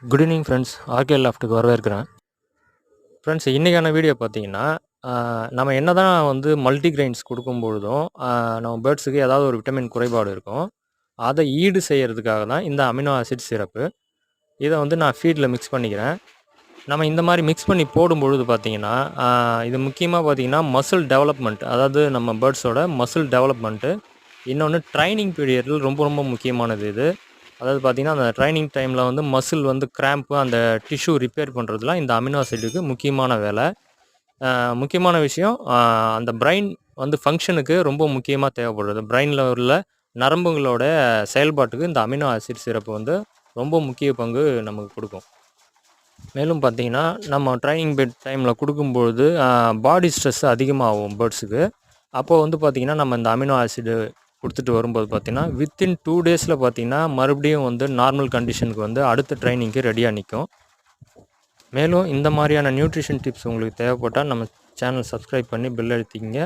Good evening friends. RK லாஃப்ட்டுக்கு வரவேற்கிறேன். Friends, இன்றைக்கான video பார்த்தீங்கன்னா, நம்ம என்ன தான் வந்து மல்டிகிரெயின்ஸ் கொடுக்கும்பொழுதும் நம்ம பேர்ட்ஸுக்கு ஏதாவது ஒரு விட்டமின் குறைபாடு இருக்கும். அதை ஈடு செய்கிறதுக்காக தான் இந்த அமினோ ஆசிட் சிரப்பு. இதை வந்து நான் ஃபீடில் மிக்ஸ் பண்ணிக்கிறேன். நம்ம இந்த மாதிரி மிக்ஸ் பண்ணி போடும்பொழுது பார்த்தீங்கன்னா, இது முக்கியமாக பார்த்தீங்கன்னா மசில் டெவலப்மெண்ட், அதாவது நம்ம பேர்ட்ஸோட மசில் டெவலப்மெண்ட்டு. இன்னொன்று ட்ரைனிங் பீரியடில் ரொம்ப ரொம்ப முக்கியமானது இது. அதாவது பார்த்திங்கன்னா, அந்த ட்ரைனிங் டைமில் வந்து மசில் வந்து கிராம்ப்பு, அந்த டிஷ்யூ ரிப்பேர் பண்ணுறதுலாம் இந்த அமினோ ஆசிட்டுக்கு முக்கியமான வேலை. முக்கியமான விஷயம், அந்த பிரெயின் வந்து ஃபங்க்ஷனுக்கு ரொம்ப முக்கியமாக தேவைப்படுறது. பிரெயினில் உள்ள நரம்புகளோட செயல்பாட்டுக்கு இந்த அமினோ ஆசிட் சிரப்பு வந்து ரொம்ப முக்கிய பங்கு நமக்கு கொடுக்கும். மேலும் பார்த்திங்கன்னா, நம்ம ட்ரைனிங் பெட் டைமில் கொடுக்கும்பொழுது பாடி ஸ்ட்ரெஸ் அதிகமாகும் பேர்ட்ஸுக்கு. அப்போது வந்து பார்த்திங்கன்னா, நம்ம இந்த அமினோ ஆசிடு கொடுத்துட்டு வரும்போது பார்த்திங்கன்னா, வித்தின் 2 டேஸில் பார்த்திங்கன்னா மறுபடியும் வந்து நார்மல் கண்டிஷனுக்கு வந்து அடுத்த ட்ரைனிங்க்கு ரெடியாக நிற்கும். மேலும் இந்த மாதிரியான நியூட்ரிஷன் டிப்ஸ் உங்களுக்கு தேவைப்பட்டால் நம்ம சேனல் சப்ஸ்கிரைப் பண்ணி பெல் அழுத்திக்கிங்க.